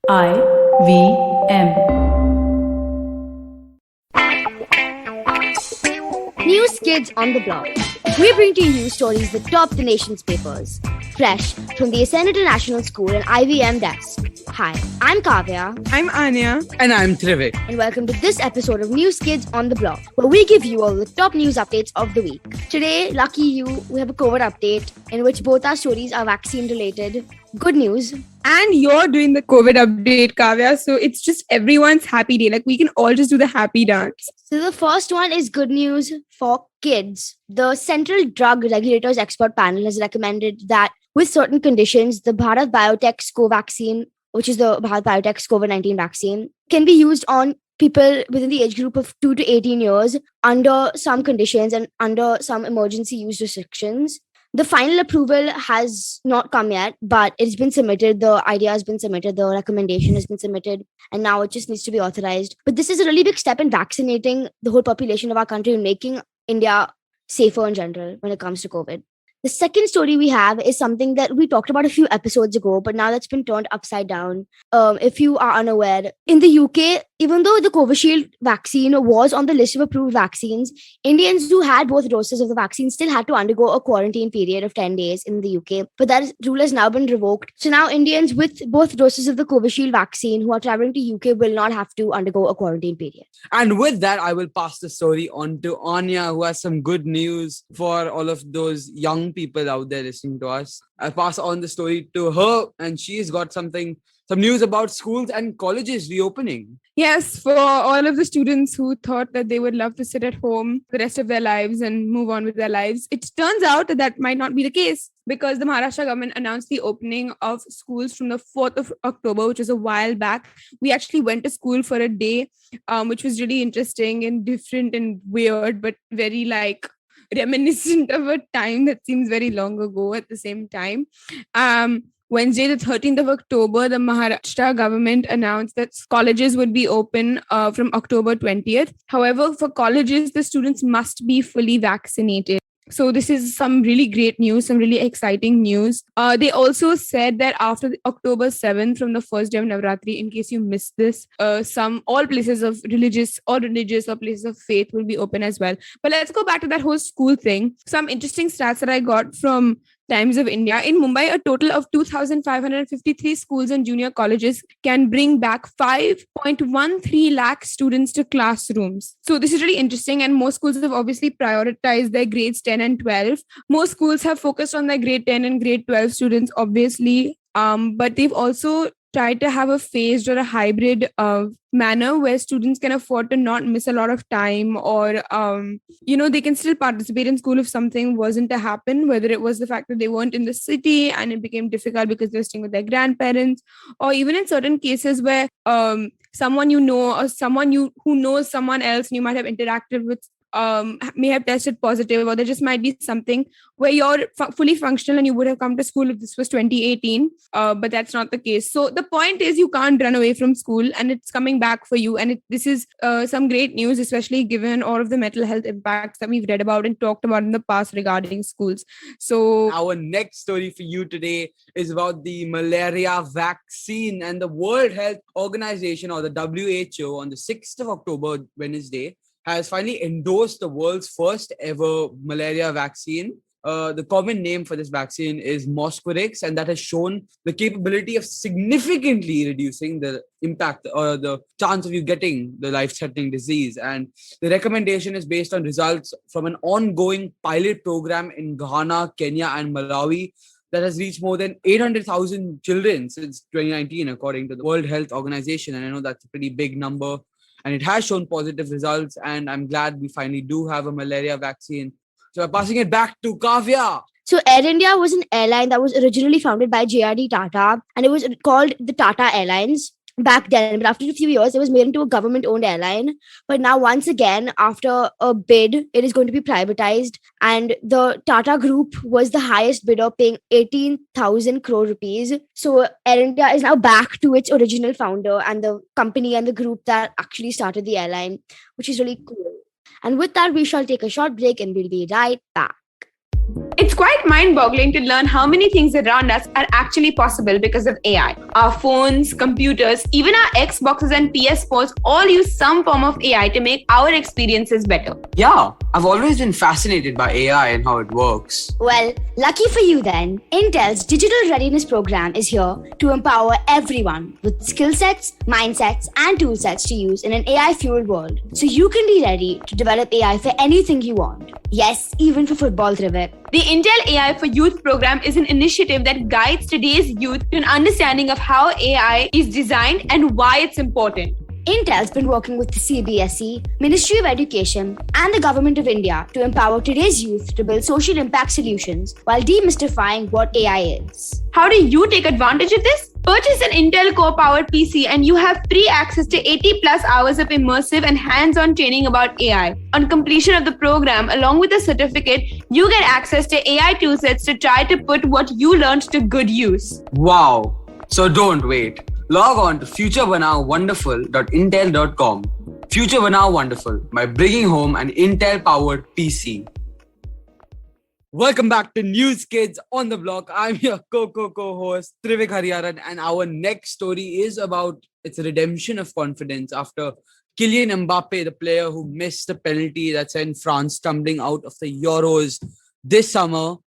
IVM. News Kids on the Block. We bring to you stories that top the nation's papers. Fresh from the Ascent International School and IVM desk. Hi, I'm Kavya. I'm Anya. And I'm Trivik. And welcome to this episode of News Kids on the Block, where we give you all the top news updates of the week. Today, lucky you, we have a COVID update in which both our stories are vaccine related. Good news. And you're doing the COVID update, Kavya. So it's just everyone's happy day. Like we can all just do the happy dance. So the first one is good news for kids. The Central Drug Regulators Expert Panel has recommended that with certain conditions, the Bharat Biotech's Covaxin, which is the Bharat Biotech's COVID-19 vaccine, can be used on people within the age group of 2 to 18 years under some conditions and under some emergency use restrictions. The final approval has not come yet, but it's been submitted. The idea has been submitted. The recommendation has been submitted. And now it just needs to be authorized. But this is a really big step in vaccinating the whole population of our country and making India safer in general when it comes to COVID. The second story we have is something that we talked about a few episodes ago, but now that's been turned upside down. If you are unaware, in the UK, even though the Covishield vaccine was on the list of approved vaccines, Indians who had both doses of the vaccine still had to undergo a quarantine period of 10 days in the UK. But that rule has now been revoked. So now Indians with both doses of the Covishield vaccine who are traveling to UK will not have to undergo a quarantine period. And with that, I will pass the story on to Anya, who has some good news for all of those young people out there listening to us. I'll pass on the story to her, and she's got some news about schools and colleges reopening. Yes, for all of the students who thought that they would love to sit at home the rest of their lives and move on with their lives, it turns out that might not be the case because the Maharashtra government announced the opening of schools from the 4th of October, which was a while back. We actually went to school for a day, which was really interesting and different and weird, but very reminiscent of a time that seems very long ago at the same time. Wednesday, the 13th of October, the Maharashtra government announced that colleges would be open from October 20th. However, for colleges, the students must be fully vaccinated. So this is some really great news, some really exciting news. They also said that after October 7th, from the first day of Navratri, in case you missed this, all places of religious or places of faith will be open as well. But let's go back to that whole school thing. Some interesting stats that I got from Times of India. In Mumbai, a total of 2,553 schools and junior colleges can bring back 5.13 lakh students to classrooms. So this is really interesting, and most schools have obviously prioritized their grades 10 and 12. Most schools have focused on their grade 10 and grade 12 students, obviously, but they've also tried to have a phased or a hybrid manner where students can afford to not miss a lot of time, or they can still participate in school if something wasn't to happen, whether it was the fact that they weren't in the city and it became difficult because they're staying with their grandparents, or even in certain cases where someone you know or someone who knows someone else and you might have interacted with may have tested positive, or there just might be something where you're fully functional and you would have come to school if this was 2018, but that's not the case. So the point is, you can't run away from school and it's coming back for you, and this is some great news, especially given all of the mental health impacts that we've read about and talked about in the past regarding schools. So our next story for you today is about the malaria vaccine, and the World Health Organization, or the WHO, on the 6th of October, Wednesday, has finally endorsed the world's first ever malaria vaccine. The common name for this vaccine is Mosquirix, and that has shown the capability of significantly reducing the impact or the chance of you getting the life-threatening disease. And the recommendation is based on results from an ongoing pilot program in Ghana, Kenya, and Malawi that has reached more than 800,000 children since 2019, according to the World Health Organization. And I know that's a pretty big number, and it has shown positive results, and I'm glad we finally do have a malaria vaccine. So I'm passing it back to Kavya. So Air India was an airline that was originally founded by JRD Tata, and it was called the Tata Airlines back then. But after a few years, it was made into a government-owned airline. But now, once again, after a bid, it is going to be privatized. And the Tata Group was the highest bidder, paying 18,000 crore rupees. So Air India is now back to its original founder and the company and the group that actually started the airline, which is really cool. And with that, we shall take a short break and we'll be right back. It's quite mind-boggling to learn how many things around us are actually possible because of AI. Our phones, computers, even our Xboxes and PS4s all use some form of AI to make our experiences better. Yeah, I've always been fascinated by AI and how it works. Well, lucky for you then, Intel's Digital Readiness Program is here to empower everyone with skill sets, mindsets, and tool sets to use in an AI-fueled world. So you can be ready to develop AI for anything you want. Yes, even for football, Trivik. The Intel AI for Youth program is an initiative that guides today's youth to an understanding of how AI is designed and why it's important. Intel's been working with the CBSE, Ministry of Education, and the Government of India to empower today's youth to build social impact solutions while demystifying what AI is. How do you take advantage of this? Purchase an Intel Core-powered PC and you have free access to 80 plus hours of immersive and hands-on training about AI. On completion of the program, along with a certificate, you get access to AI toolsets to try to put what you learned to good use. Wow. So don't wait. Log on to futurebanawonderful.intel.com. Future Banaw Wonderful by bringing home an Intel-powered PC. Welcome back to News Kids on the Block. I'm your co-host Trivik Hariharan, and our next story is about its redemption of confidence after Kylian Mbappe, the player who missed the penalty that sent France tumbling out of the Euros this summer,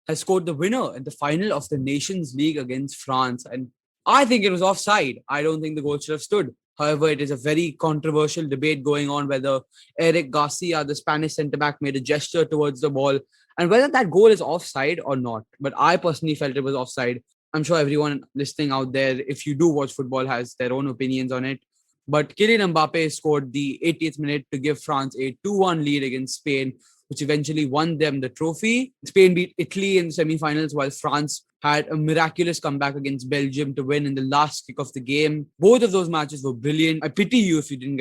has scored the winner in the final of the Nations League against France. And I think it was offside. I don't think the goal should have stood. However, it is a very controversial debate going on whether Eric Garcia, the Spanish centre-back, made a gesture towards the ball and whether that goal is offside or not. But I personally felt it was offside. I'm sure everyone listening out there, if you do watch football, has their own opinions on it. But Kylian Mbappe scored the 80th minute to give France a 2-1 lead against Spain, which eventually won them the trophy. Spain beat Italy in the semi-finals, while France had a miraculous comeback against Belgium to win in the last kick of the game. Both of those matches were brilliant. I pity you if you didn't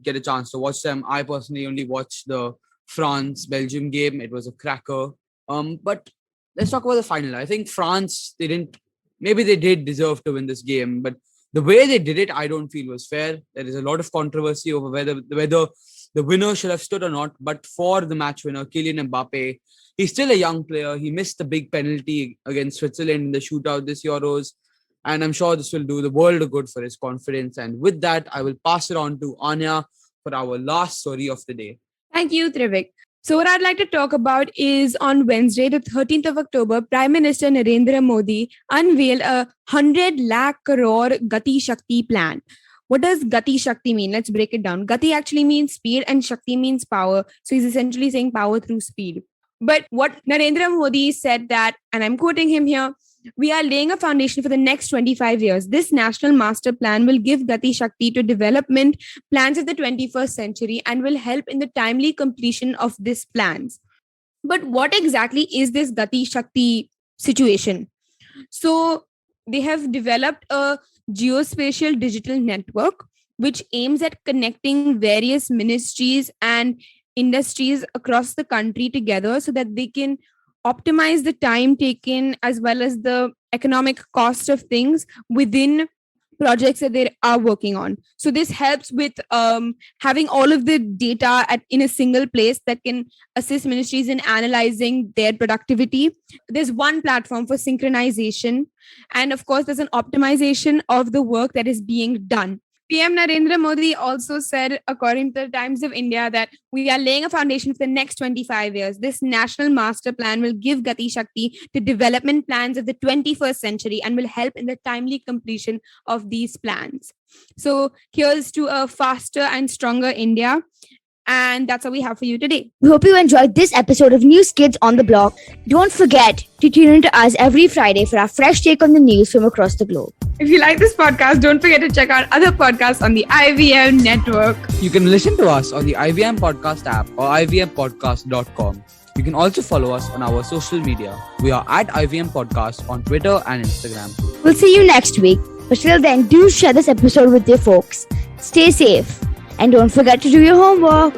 get a chance to watch them. I personally only watched the France-Belgium game. It was a cracker. But let's talk about the final. I think France, maybe they did deserve to win this game, but the way they did it, I don't feel was fair. There is a lot of controversy over whether the winner should have stood or not. But for the match winner, Kylian Mbappe, he's still a young player. He missed the big penalty against Switzerland in the shootout this Euros. And I'm sure this will do the world of good for his confidence. And with that, I will pass it on to Anya for our last story of the day. Thank you, Trivik. So what I'd like to talk about is on Wednesday, the 13th of October, Prime Minister Narendra Modi unveiled a 100 lakh crore Gati Shakti plan. What does Gati Shakti mean? Let's break it down. Gati actually means speed and Shakti means power. So he's essentially saying power through speed. But what Narendra Modi said that, and I'm quoting him here, we are laying a foundation for the next 25 years. This national master plan will give Gati Shakti to development plans of the 21st century and will help in the timely completion of these plans. But what exactly is this Gati Shakti situation? So they have developed a geospatial digital network which aims at connecting various ministries and industries across the country together so that they can optimize the time taken as well as the economic cost of things within projects that they are working on. So this helps with having all of the data in a single place that can assist ministries in analyzing their productivity. There's one platform for synchronization. And of course, there's an optimization of the work that is being done. PM Narendra Modi also said, according to the Times of India, that we are laying a foundation for the next 25 years. This national master plan will give Gati Shakti to development plans of the 21st century and will help in the timely completion of these plans. So here's to a faster and stronger India. And that's all we have for you today. We hope you enjoyed this episode of News Kids on the Block. Don't forget to tune in to us every Friday for our fresh take on the news from across the globe. If you like this podcast, don't forget to check out other podcasts on the IVM network. You can listen to us on the IVM Podcast app or ivmpodcast.com. You can also follow us on our social media. We are at IVM Podcast on Twitter and Instagram. We'll see you next week. But till then, do share this episode with your folks. Stay safe. And don't forget to do your homework.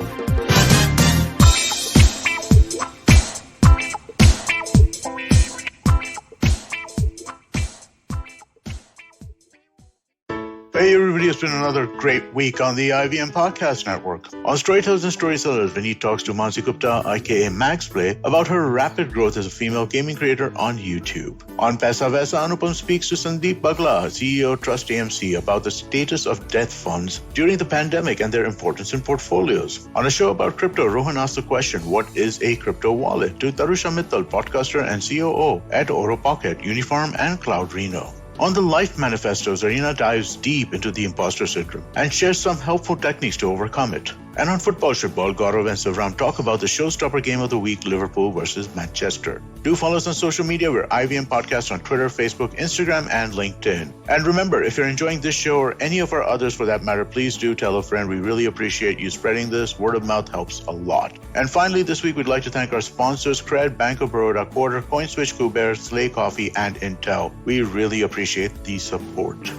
Hey everybody, it's been another great week on the IVM Podcast Network. On Storytellers and Storysellers, Vineet talks to Mansi Gupta, aka Max Play, about her rapid growth as a female gaming creator on YouTube. On Paisa Vaisa, Anupam speaks to Sandeep Bagla, CEO of Trust AMC, about the status of death funds during the pandemic and their importance in portfolios. On a show about crypto, Rohan asks the question, what is a crypto wallet? To Tarusha Mittal, podcaster and COO at Oro Pocket, Uniform and Cloud Reno. On the Life Manifesto, Zarina dives deep into the imposter syndrome and shares some helpful techniques to overcome it. And on Football Shitball, Gaurav and Savram talk about the showstopper game of the week, Liverpool versus Manchester. Do follow us on social media. We're IVM Podcasts on Twitter, Facebook, Instagram, and LinkedIn. And remember, if you're enjoying this show or any of our others for that matter, please do tell a friend. We really appreciate you spreading this. Word of mouth helps a lot. And finally, this week, we'd like to thank our sponsors, Cred, Bank of Baroda, Quarter, CoinSwitch, Kuber, Slay Coffee, and Intel. We really appreciate the support.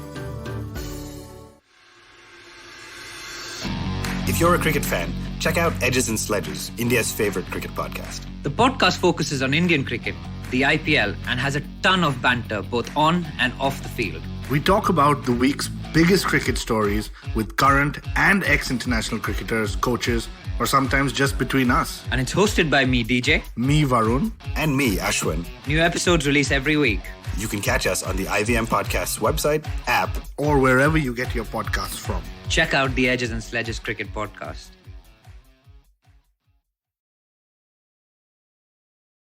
If you're a cricket fan, check out Edges and Sledges, India's favorite cricket podcast. The podcast focuses on Indian cricket, the IPL, and has a ton of banter both on and off the field. We talk about the week's biggest cricket stories with current and ex-international cricketers, coaches, or sometimes just between us. And it's hosted by me, DJ. Me, Varun. And me, Ashwin. New episodes release every week. You can catch us on the IVM Podcasts website, app, or wherever you get your podcasts from. Check out the Edges and Sledges Cricket Podcast.